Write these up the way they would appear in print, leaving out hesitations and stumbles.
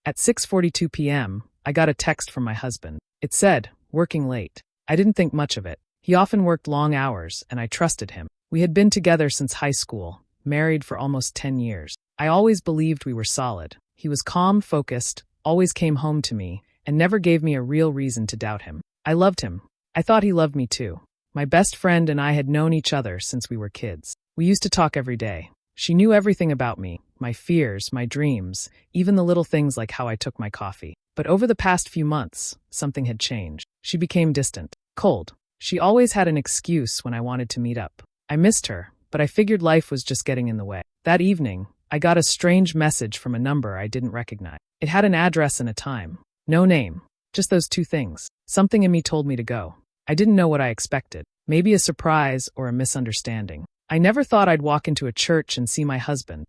At 6:42 p.m., I got a text from my husband. It said, "Working late." I didn't think much of it. He often worked long hours, and I trusted him. We had been together since high school, married for almost 10 years. I always believed we were solid. He was calm, focused, always came home to me, and never gave me a real reason to doubt him. I loved him. I thought he loved me too. My best friend and I had known each other since we were kids. We used to talk every day. She knew everything about me, my fears, my dreams, even the little things like how I took my coffee. But over the past few months, something had changed. She became distant, cold. She always had an excuse when I wanted to meet up. I missed her, but I figured life was just getting in the way. That evening, I got a strange message from a number I didn't recognize. It had an address and a time. No name. Just those two things. Something in me told me to go. I didn't know what I expected. Maybe a surprise or a misunderstanding. I never thought I'd walk into a church and see my husband,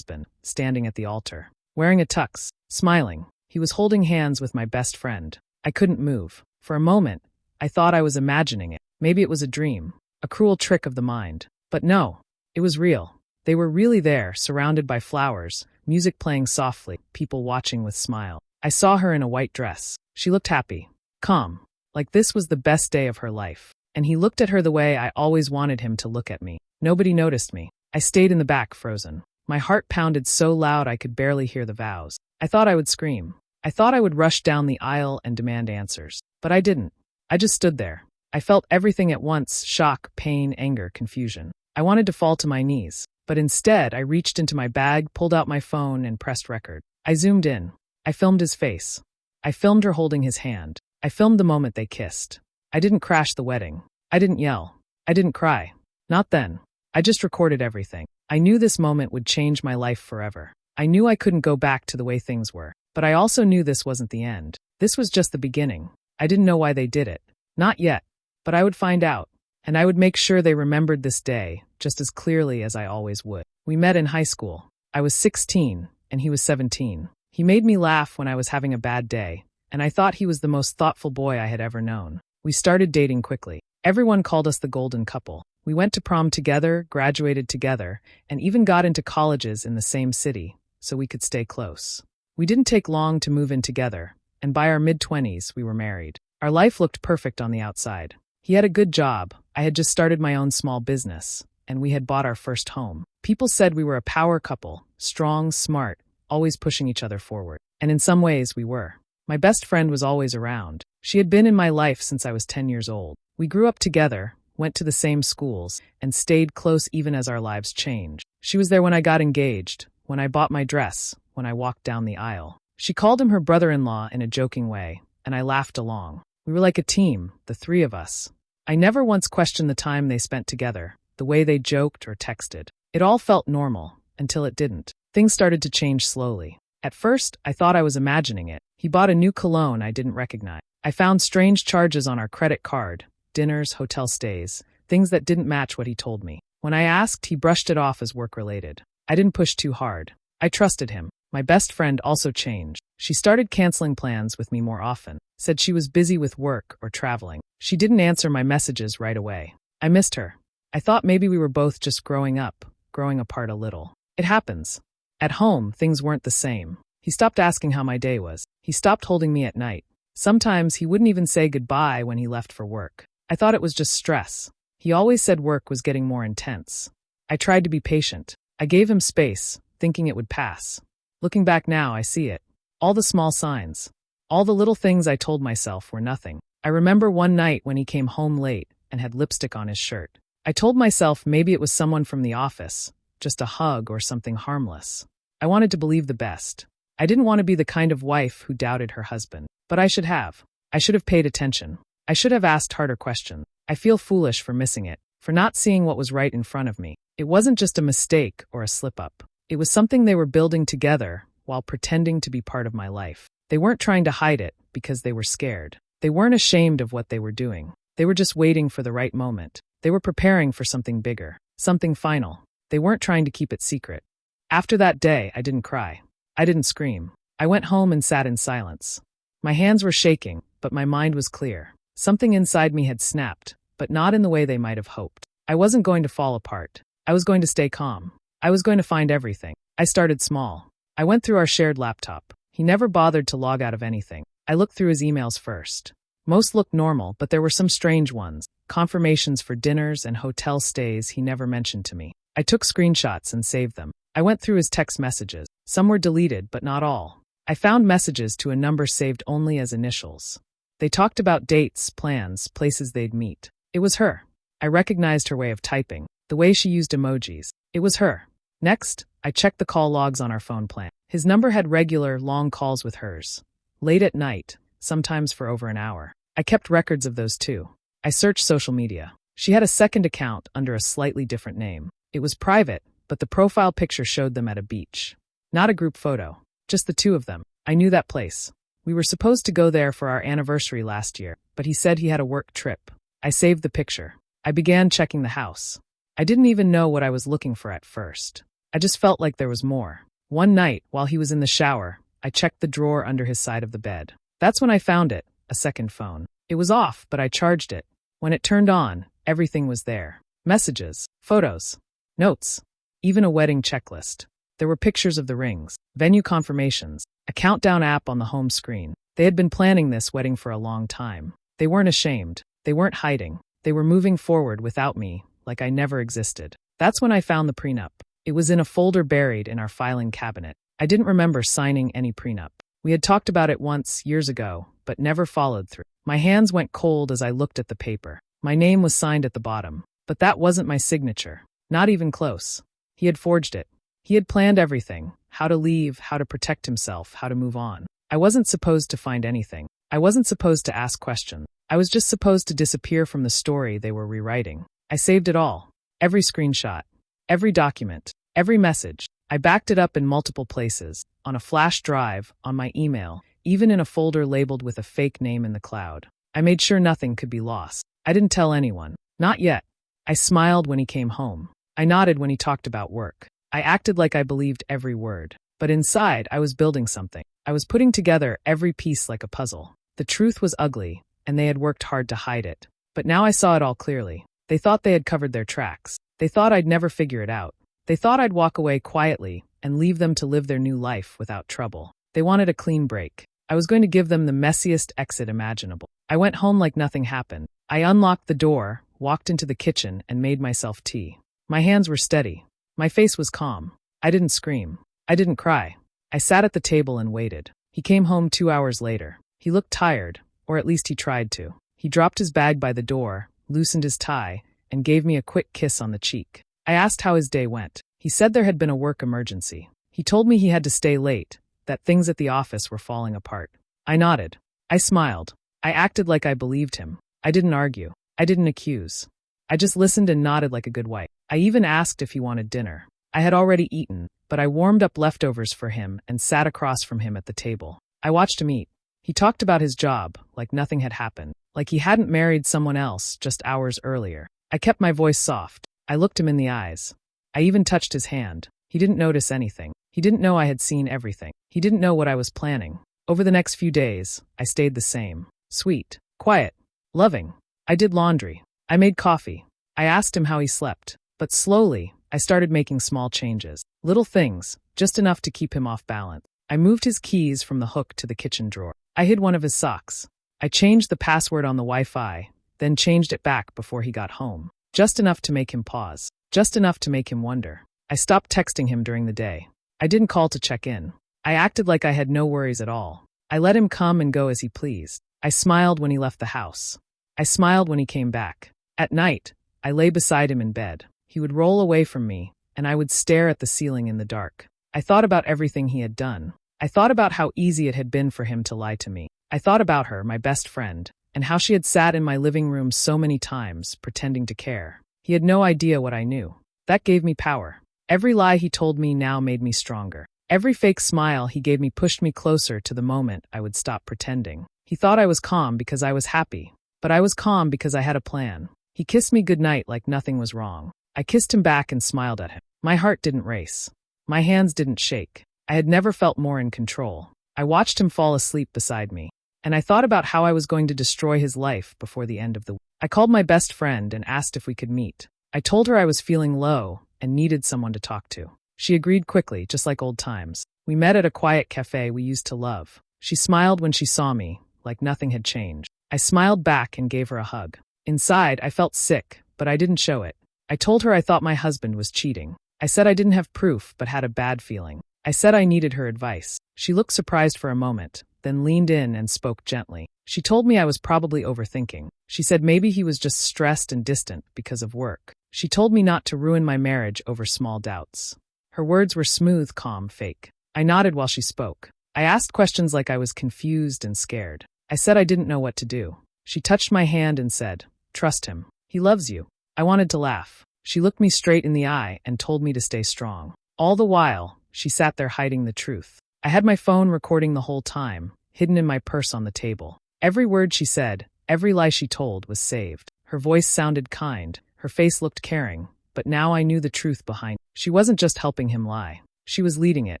standing at the altar, wearing a tux, smiling. He was holding hands with my best friend. I couldn't move. For a moment, I thought I was imagining it. Maybe it was a dream, a cruel trick of the mind. But no, it was real. They were really there, surrounded by flowers, music playing softly, people watching with smile. I saw her in a white dress. She looked happy, calm, like this was the best day of her life. And he looked at her the way I always wanted him to look at me. Nobody noticed me. I stayed in the back, frozen. My heart pounded so loud I could barely hear the vows. I thought I would scream. I thought I would rush down the aisle and demand answers. But I didn't. I just stood there. I felt everything at once: shock, pain, anger, confusion. I wanted to fall to my knees. But instead, I reached into my bag, pulled out my phone, and pressed record. I zoomed in. I filmed his face. I filmed her holding his hand. I filmed the moment they kissed. I didn't crash the wedding. I didn't yell. I didn't cry. Not then. I just recorded everything. I knew this moment would change my life forever. I knew I couldn't go back to the way things were. But I also knew this wasn't the end. This was just the beginning. I didn't know why they did it. Not yet. But I would find out. And I would make sure they remembered this day just as clearly as I always would. We met in high school. I was 16, and he was 17. He made me laugh when I was having a bad day, and I thought he was the most thoughtful boy I had ever known. We started dating quickly. Everyone called us the golden couple. We went to prom together, graduated together, and even got into colleges in the same city, so we could stay close. We didn't take long to move in together, and by our mid-20s, we were married. Our life looked perfect on the outside. He had a good job. I had just started my own small business, and we had bought our first home. People said we were a power couple, strong, smart, always pushing each other forward. And in some ways, we were. My best friend was always around. She had been in my life since I was 10 years old. We grew up together, went to the same schools, and stayed close even as our lives changed. She was there when I got engaged, when I bought my dress, when I walked down the aisle. She called him her brother-in-law in a joking way, and I laughed along. We were like a team, the three of us. I never once questioned the time they spent together, the way they joked or texted. It all felt normal, until it didn't. Things started to change slowly. At first, I thought I was imagining it. He bought a new cologne I didn't recognize. I found strange charges on our credit card, dinners, hotel stays, things that didn't match what he told me. When I asked, he brushed it off as work-related. I didn't push too hard. I trusted him. My best friend also changed. She started canceling plans with me more often, said she was busy with work or traveling. She didn't answer my messages right away. I missed her. I thought maybe we were both just growing up, growing apart a little. It happens. At home, things weren't the same. He stopped asking how my day was. He stopped holding me at night. Sometimes he wouldn't even say goodbye when he left for work. I thought it was just stress. He always said work was getting more intense. I tried to be patient. I gave him space, thinking it would pass. Looking back now, I see it. All the small signs. All the little things I told myself were nothing. I remember one night when he came home late and had lipstick on his shirt. I told myself maybe it was someone from the office, just a hug or something harmless. I wanted to believe the best. I didn't want to be the kind of wife who doubted her husband. But I should have. I should have paid attention. I should have asked harder questions. I feel foolish for missing it, for not seeing what was right in front of me. It wasn't just a mistake or a slip-up. It was something they were building together while pretending to be part of my life. They weren't trying to hide it because they were scared. They weren't ashamed of what they were doing. They were just waiting for the right moment. They were preparing for something bigger, something final. They weren't trying to keep it secret. After that day, I didn't cry. I didn't scream. I went home and sat in silence. My hands were shaking, but my mind was clear. Something inside me had snapped, but not in the way they might have hoped. I wasn't going to fall apart. I was going to stay calm. I was going to find everything. I started small. I went through our shared laptop. He never bothered to log out of anything. I looked through his emails first. Most looked normal, but there were some strange ones. Confirmations for dinners and hotel stays he never mentioned to me. I took screenshots and saved them. I went through his text messages. Some were deleted, but not all. I found messages to a number saved only as initials. They talked about dates, plans, places they'd meet. It was her. I recognized her way of typing, the way she used emojis. It was her. Next, I checked the call logs on our phone plan. His number had regular, long calls with hers. Late at night, sometimes for over an hour. I kept records of those too. I searched social media. She had a second account under a slightly different name. It was private, but the profile picture showed them at a beach. Not a group photo, just the two of them. I knew that place. We were supposed to go there for our anniversary last year, but he said he had a work trip. I saved the picture. I began checking the house. I didn't even know what I was looking for at first. I just felt like there was more. One night, while he was in the shower, I checked the drawer under his side of the bed. That's when I found it, a second phone. It was off, but I charged it. When it turned on, everything was there. Messages, photos, notes, even a wedding checklist. There were pictures of the rings, venue confirmations, a countdown app on the home screen. They had been planning this wedding for a long time. They weren't ashamed. They weren't hiding. They were moving forward without me, like I never existed. That's when I found the prenup. It was in a folder buried in our filing cabinet. I didn't remember signing any prenup. We had talked about it once, years ago, but never followed through. My hands went cold as I looked at the paper. My name was signed at the bottom, but that wasn't my signature. Not even close. He had forged it. He had planned everything, how to leave, how to protect himself, how to move on. I wasn't supposed to find anything. I wasn't supposed to ask questions. I was just supposed to disappear from the story they were rewriting. I saved it all. Every screenshot, every document, every message. I backed it up in multiple places, on a flash drive, on my email, even in a folder labeled with a fake name in the cloud. I made sure nothing could be lost. I didn't tell anyone. Not yet. I smiled when he came home. I nodded when he talked about work. I acted like I believed every word. But inside, I was building something. I was putting together every piece like a puzzle. The truth was ugly, and they had worked hard to hide it. But now I saw it all clearly. They thought they had covered their tracks. They thought I'd never figure it out. They thought I'd walk away quietly and leave them to live their new life without trouble. They wanted a clean break. I was going to give them the messiest exit imaginable. I went home like nothing happened. I unlocked the door, walked into the kitchen, and made myself tea. My hands were steady. My face was calm. I didn't scream. I didn't cry. I sat at the table and waited. He came home 2 hours later. He looked tired, or at least he tried to. He dropped his bag by the door, loosened his tie, and gave me a quick kiss on the cheek. I asked how his day went. He said there had been a work emergency. He told me he had to stay late, that things at the office were falling apart. I nodded. I smiled. I acted like I believed him. I didn't argue. I didn't accuse. I just listened and nodded like a good wife. I even asked if he wanted dinner. I had already eaten, but I warmed up leftovers for him and sat across from him at the table. I watched him eat. He talked about his job, like nothing had happened, like he hadn't married someone else just hours earlier. I kept my voice soft. I looked him in the eyes. I even touched his hand. He didn't notice anything. He didn't know I had seen everything. He didn't know what I was planning. Over the next few days, I stayed the same. Sweet, quiet, loving. I did laundry. I made coffee. I asked him how he slept. But slowly, I started making small changes. Little things, just enough to keep him off balance. I moved his keys from the hook to the kitchen drawer. I hid one of his socks. I changed the password on the Wi-Fi, then changed it back before he got home. Just enough to make him pause. Just enough to make him wonder. I stopped texting him during the day. I didn't call to check in. I acted like I had no worries at all. I let him come and go as he pleased. I smiled when he left the house. I smiled when he came back. At night, I lay beside him in bed. He would roll away from me, and I would stare at the ceiling in the dark. I thought about everything he had done. I thought about how easy it had been for him to lie to me. I thought about her, my best friend, and how she had sat in my living room so many times, pretending to care. He had no idea what I knew. That gave me power. Every lie he told me now made me stronger. Every fake smile he gave me pushed me closer to the moment I would stop pretending. He thought I was calm because I was happy, but I was calm because I had a plan. He kissed me goodnight like nothing was wrong. I kissed him back and smiled at him. My heart didn't race. My hands didn't shake. I had never felt more in control. I watched him fall asleep beside me, and I thought about how I was going to destroy his life before the end of the week. I called my best friend and asked if we could meet. I told her I was feeling low and needed someone to talk to. She agreed quickly, just like old times. We met at a quiet cafe we used to love. She smiled when she saw me, like nothing had changed. I smiled back and gave her a hug. Inside, I felt sick, but I didn't show it. I told her I thought my husband was cheating. I said I didn't have proof, but had a bad feeling. I said I needed her advice. She looked surprised for a moment, then leaned in and spoke gently. She told me I was probably overthinking. She said maybe he was just stressed and distant because of work. She told me not to ruin my marriage over small doubts. Her words were smooth, calm, fake. I nodded while she spoke. I asked questions like I was confused and scared. I said I didn't know what to do. She touched my hand and said, "Trust him. He loves you." I wanted to laugh. She looked me straight in the eye and told me to stay strong. All the while, she sat there hiding the truth. I had my phone recording the whole time, hidden in my purse on the table. Every word she said, every lie she told was saved. Her voice sounded kind, her face looked caring, but now I knew the truth behind it. She wasn't just helping him lie. She was leading it.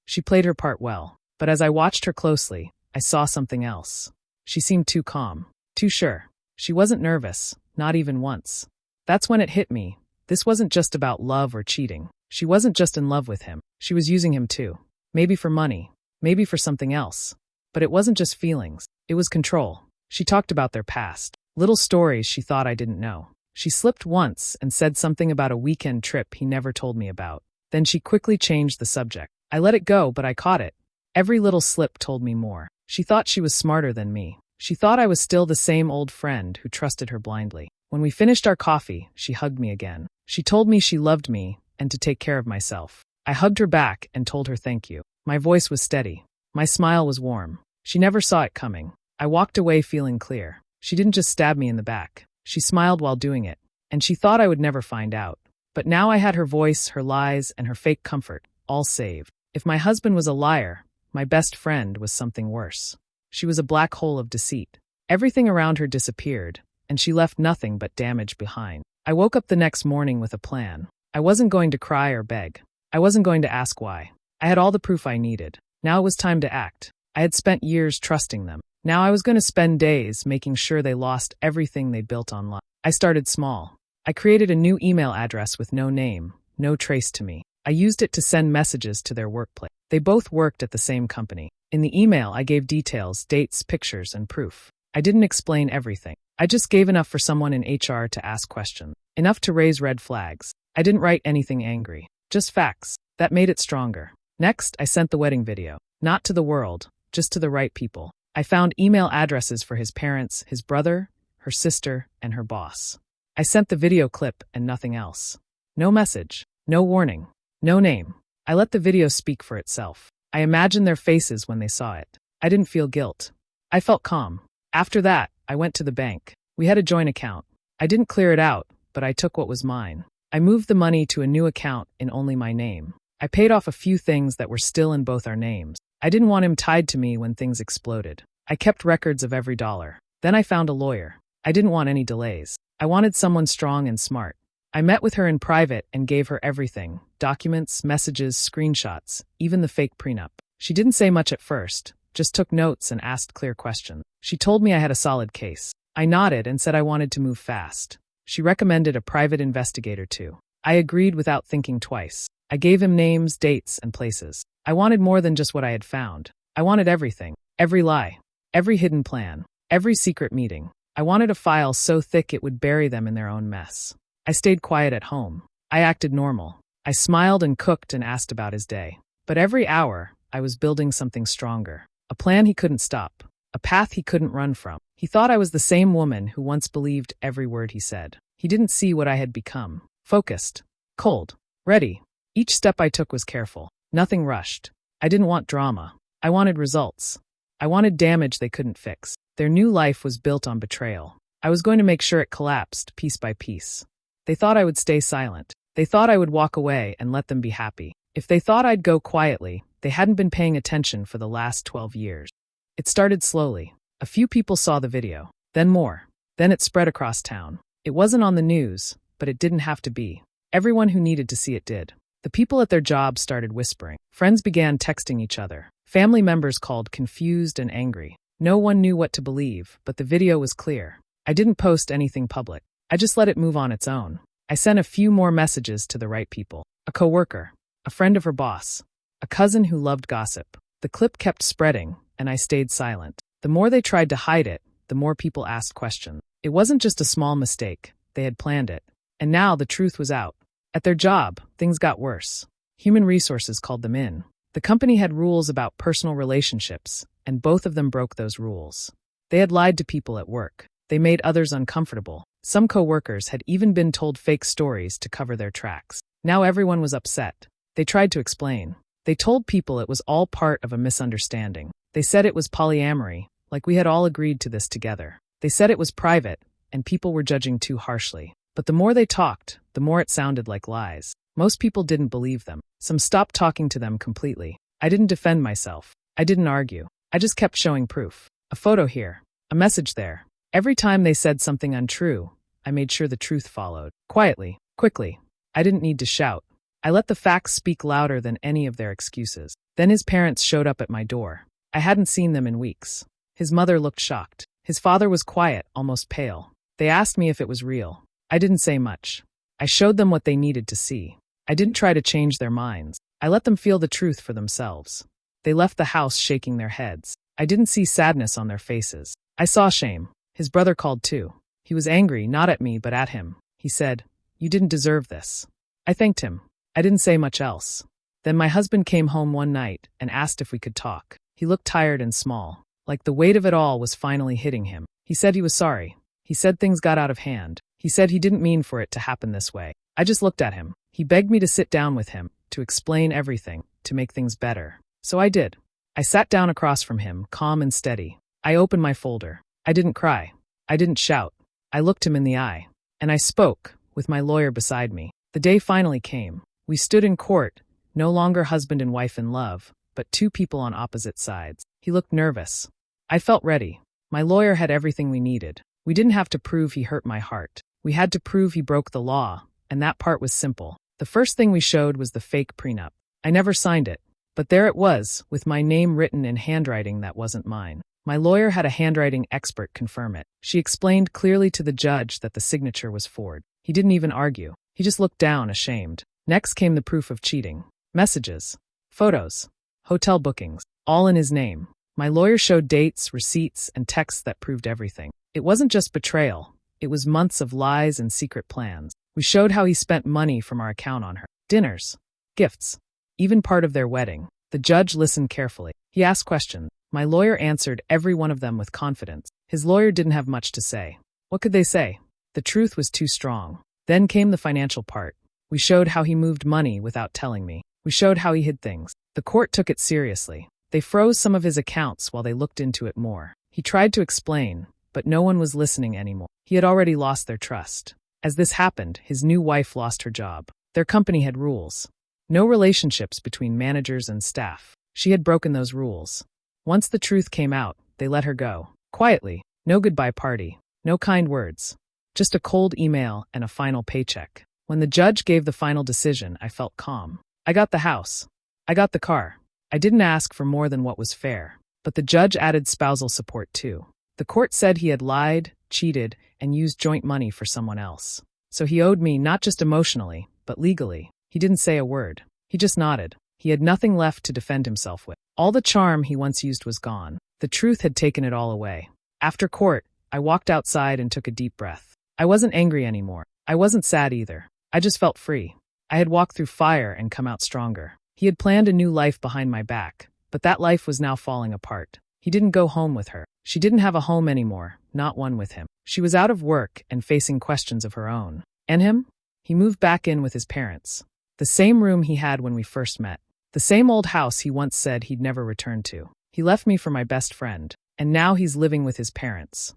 She played her part well. But as I watched her closely, I saw something else. She seemed too calm, too sure. She wasn't nervous, not even once. That's when it hit me. This wasn't just about love or cheating. She wasn't just in love with him. She was using him too. Maybe for money, maybe for something else. But it wasn't just feelings. It was control. She talked about their past, little stories she thought I didn't know. She slipped once and said something about a weekend trip he never told me about. Then she quickly changed the subject. I let it go, but I caught it. Every little slip told me more. She thought she was smarter than me. She thought I was still the same old friend who trusted her blindly. When we finished our coffee, she hugged me again. She told me she loved me and to take care of myself. I hugged her back and told her thank you. My voice was steady. My smile was warm. She never saw it coming. I walked away feeling clear. She didn't just stab me in the back. She smiled while doing it. And she thought I would never find out. But now I had her voice, her lies, and her fake comfort, all saved. If my husband was a liar, my best friend was something worse. She was a black hole of deceit. Everything around her disappeared, and she left nothing but damage behind. I woke up the next morning with a plan. I wasn't going to cry or beg. I wasn't going to ask why. I had all the proof I needed. Now it was time to act. I had spent years trusting them. Now I was going to spend days making sure they lost everything they built online. I started small. I created a new email address with no name, no trace to me. I used it to send messages to their workplace. They both worked at the same company. In the email, I gave details, dates, pictures, and proof. I didn't explain everything. I just gave enough for someone in HR to ask questions, enough to raise red flags. I didn't write anything angry, just facts. That made it stronger. Next, I sent the wedding video, not to the world, just to the right people. I found email addresses for his parents, his brother, her sister, and her boss. I sent the video clip and nothing else. No message, no warning, no name. I let the video speak for itself. I imagined their faces when they saw it. I didn't feel guilt. I felt calm. After that, I went to the bank. We had a joint account. I didn't clear it out, but I took what was mine. I moved the money to a new account in only my name. I paid off a few things that were still in both our names. I didn't want him tied to me when things exploded. I kept records of every dollar. Then I found a lawyer. I didn't want any delays. I wanted someone strong and smart. I met with her in private and gave her everything: documents, messages, screenshots, even the fake prenup. She didn't say much at first, just took notes and asked clear questions. She told me I had a solid case. I nodded and said I wanted to move fast. She recommended a private investigator too. I agreed without thinking twice. I gave him names, dates, and places. I wanted more than just what I had found. I wanted everything. Every lie. Every hidden plan. Every secret meeting. I wanted a file so thick it would bury them in their own mess. I stayed quiet at home. I acted normal. I smiled and cooked and asked about his day. But every hour, I was building something stronger. A plan he couldn't stop. A path he couldn't run from. He thought I was the same woman who once believed every word he said. He didn't see what I had become. Focused. Cold. Ready. Each step I took was careful. Nothing rushed. I didn't want drama. I wanted results. I wanted damage they couldn't fix. Their new life was built on betrayal. I was going to make sure it collapsed, piece by piece. They thought I would stay silent. They thought I would walk away and let them be happy. If they thought I'd go quietly, they hadn't been paying attention for the last 12 years. It started slowly. A few people saw the video. Then more. Then it spread across town. It wasn't on the news, but it didn't have to be. Everyone who needed to see it did. The people at their jobs started whispering. Friends began texting each other. Family members called, confused and angry. No one knew what to believe, but the video was clear. I didn't post anything public. I just let it move on its own. I sent a few more messages to the right people. A coworker. A friend of her boss. A cousin who loved gossip. The clip kept spreading, and I stayed silent. The more they tried to hide it, the more people asked questions. It wasn't just a small mistake. They had planned it. And now the truth was out. At their job, things got worse. Human Resources called them in. The company had rules about personal relationships, and both of them broke those rules. They had lied to people at work. They made others uncomfortable. Some co-workers had even been told fake stories to cover their tracks. Now everyone was upset. They tried to explain. They told people it was all part of a misunderstanding. They said it was polyamory, like we had all agreed to this together. They said it was private, and people were judging too harshly. But the more they talked, the more it sounded like lies. Most people didn't believe them. Some stopped talking to them completely. I didn't defend myself. I didn't argue. I just kept showing proof. A photo here. A message there. Every time they said something untrue, I made sure the truth followed. Quietly, quickly. I didn't need to shout. I let the facts speak louder than any of their excuses. Then his parents showed up at my door. I hadn't seen them in weeks. His mother looked shocked. His father was quiet, almost pale. They asked me if it was real. I didn't say much. I showed them what they needed to see. I didn't try to change their minds. I let them feel the truth for themselves. They left the house shaking their heads. I didn't see sadness on their faces. I saw shame. His brother called too. He was angry, not at me, but at him. He said, "You didn't deserve this." I thanked him. I didn't say much else. Then my husband came home one night and asked if we could talk. He looked tired and small, like the weight of it all was finally hitting him. He said he was sorry. He said things got out of hand. He said he didn't mean for it to happen this way. I just looked at him. He begged me to sit down with him, to explain everything, to make things better. So I did. I sat down across from him, calm and steady. I opened my folder. I didn't cry. I didn't shout. I looked him in the eye. And I spoke, with my lawyer beside me. The day finally came. We stood in court, no longer husband and wife in love, but two people on opposite sides. He looked nervous. I felt ready. My lawyer had everything we needed. We didn't have to prove he hurt my heart. We had to prove he broke the law, and that part was simple. The first thing we showed was the fake prenup. I never signed it, but there it was, with my name written in handwriting that wasn't mine. My lawyer had a handwriting expert confirm it. She explained clearly to the judge that the signature was forged. He didn't even argue. He just looked down, ashamed. Next came the proof of cheating. Messages, photos, hotel bookings, all in his name. My lawyer showed dates, receipts, and texts that proved everything. It wasn't just betrayal. It was months of lies and secret plans. We showed how he spent money from our account on her. Dinners, gifts, even part of their wedding. The judge listened carefully. He asked questions. My lawyer answered every one of them with confidence. His lawyer didn't have much to say. What could they say? The truth was too strong. Then came the financial part. We showed how he moved money without telling me. We showed how he hid things. The court took it seriously. They froze some of his accounts while they looked into it more. He tried to explain, but no one was listening anymore. He had already lost their trust. As this happened, his new wife lost her job. Their company had rules. No relationships between managers and staff. She had broken those rules. Once the truth came out, they let her go. Quietly. No goodbye party. No kind words. Just a cold email and a final paycheck. When the judge gave the final decision, I felt calm. I got the house. I got the car. I didn't ask for more than what was fair. But the judge added spousal support too. The court said he had lied, cheated, and used joint money for someone else. So he owed me not just emotionally, but legally. He didn't say a word. He just nodded. He had nothing left to defend himself with. All the charm he once used was gone. The truth had taken it all away. After court, I walked outside and took a deep breath. I wasn't angry anymore. I wasn't sad either. I just felt free. I had walked through fire and come out stronger. He had planned a new life behind my back, but that life was now falling apart. He didn't go home with her. She didn't have a home anymore, not one with him. She was out of work and facing questions of her own. And him? He moved back in with his parents. The same room he had when we first met. The same old house he once said he'd never return to. He left me for my best friend, and now he's living with his parents.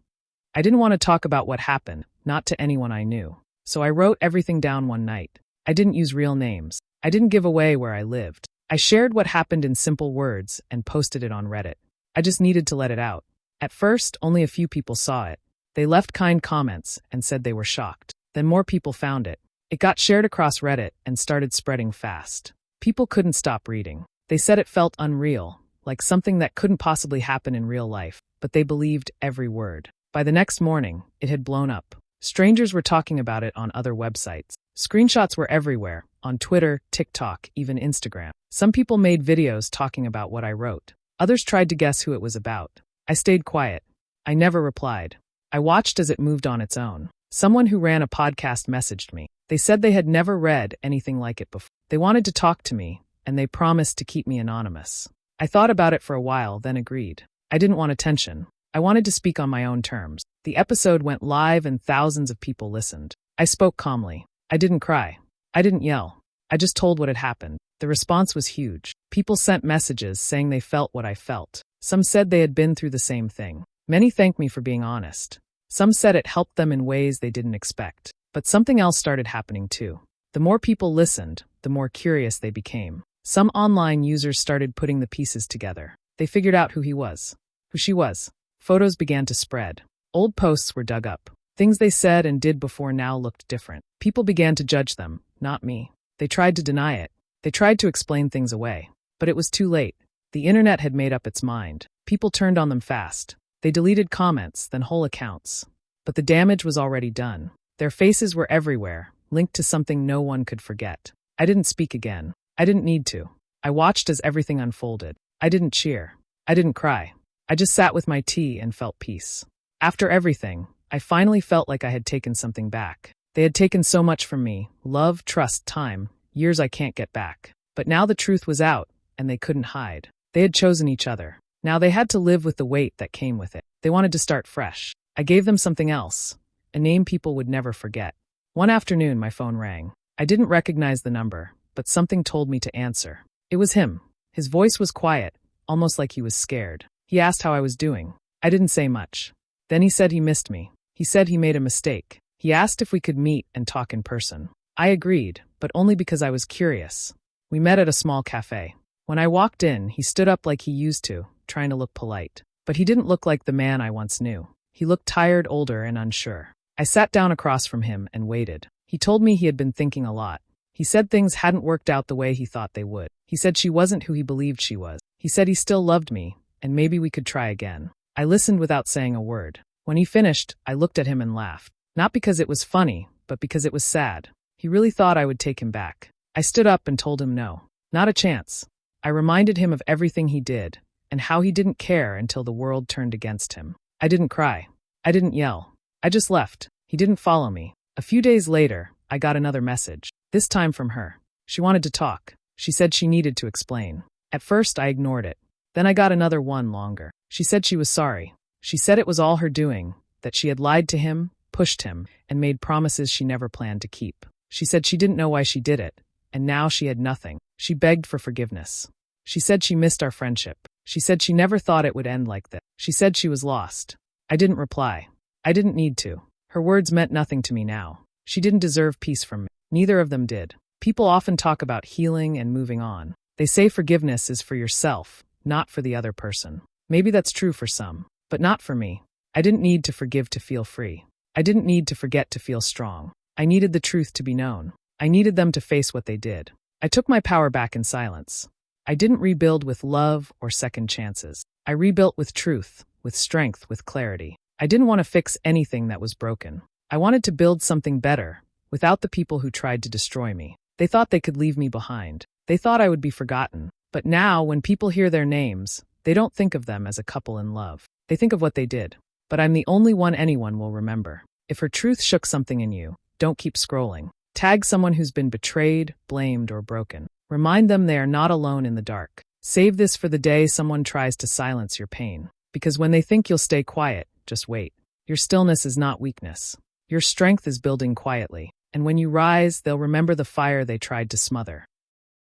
I didn't want to talk about what happened, not to anyone I knew. So I wrote everything down one night. I didn't use real names. I didn't give away where I lived. I shared what happened in simple words and posted it on Reddit. I just needed to let it out. At first, only a few people saw it. They left kind comments and said they were shocked. Then more people found it. It got shared across Reddit and started spreading fast. People couldn't stop reading. They said it felt unreal, like something that couldn't possibly happen in real life, but they believed every word. By the next morning, it had blown up. Strangers were talking about it on other websites. Screenshots were everywhere, on Twitter, TikTok, even Instagram. Some people made videos talking about what I wrote. Others tried to guess who it was about. I stayed quiet. I never replied. I watched as it moved on its own. Someone who ran a podcast messaged me. They said they had never read anything like it before. They wanted to talk to me, and they promised to keep me anonymous. I thought about it for a while, then agreed. I didn't want attention. I wanted to speak on my own terms. The episode went live and thousands of people listened. I spoke calmly. I didn't cry. I didn't yell. I just told what had happened. The response was huge. People sent messages saying they felt what I felt. Some said they had been through the same thing. Many thanked me for being honest. Some said it helped them in ways they didn't expect. But something else started happening too. The more people listened, the more curious they became. Some online users started putting the pieces together. They figured out who he was, who she was. Photos began to spread. Old posts were dug up. Things they said and did before now looked different. People began to judge them, not me. They tried to deny it. They tried to explain things away. But it was too late. The internet had made up its mind. People turned on them fast. They deleted comments, then whole accounts. But the damage was already done. Their faces were everywhere, linked to something no one could forget. I didn't speak again. I didn't need to. I watched as everything unfolded. I didn't cheer. I didn't cry. I just sat with my tea and felt peace. After everything, I finally felt like I had taken something back. They had taken so much from me: love, trust, time, years I can't get back. But now the truth was out, and they couldn't hide. They had chosen each other. Now they had to live with the weight that came with it. They wanted to start fresh. I gave them something else, a name people would never forget. One afternoon, my phone rang. I didn't recognize the number, but something told me to answer. It was him. His voice was quiet, almost like he was scared. He asked how I was doing. I didn't say much. Then he said he missed me. He said he made a mistake. He asked if we could meet and talk in person. I agreed, but only because I was curious. We met at a small cafe. When I walked in, he stood up like he used to, trying to look polite. But he didn't look like the man I once knew. He looked tired, older, and unsure. I sat down across from him and waited. He told me he had been thinking a lot. He said things hadn't worked out the way he thought they would. He said she wasn't who he believed she was. He said he still loved me, and maybe we could try again. I listened without saying a word. When he finished, I looked at him and laughed. Not because it was funny, but because it was sad. He really thought I would take him back. I stood up and told him no. Not a chance. I reminded him of everything he did, and how he didn't care until the world turned against him. I didn't cry. I didn't yell. I just left. He didn't follow me. A few days later, I got another message, this time from her. She wanted to talk. She said she needed to explain. At first, I ignored it. Then I got another one longer. She said she was sorry. She said it was all her doing, that she had lied to him, pushed him, and made promises she never planned to keep. She said she didn't know why she did it, and now she had nothing. She begged for forgiveness. She said she missed our friendship. She said she never thought it would end like this. She said she was lost. I didn't reply. I didn't need to. Her words meant nothing to me now. She didn't deserve peace from me. Neither of them did. People often talk about healing and moving on. They say forgiveness is for yourself, not for the other person. Maybe that's true for some, but not for me. I didn't need to forgive to feel free. I didn't need to forget to feel strong. I needed the truth to be known. I needed them to face what they did. I took my power back in silence. I didn't rebuild with love or second chances. I rebuilt with truth, with strength, with clarity. I didn't want to fix anything that was broken. I wanted to build something better, without the people who tried to destroy me. They thought they could leave me behind. They thought I would be forgotten. But now, when people hear their names, they don't think of them as a couple in love. They think of what they did. But I'm the only one anyone will remember. If her truth shook something in you, don't keep scrolling. Tag someone who's been betrayed, blamed, or broken. Remind them they are not alone in the dark. Save this for the day someone tries to silence your pain. Because when they think you'll stay quiet, just wait. Your stillness is not weakness. Your strength is building quietly. And when you rise, they'll remember the fire they tried to smother.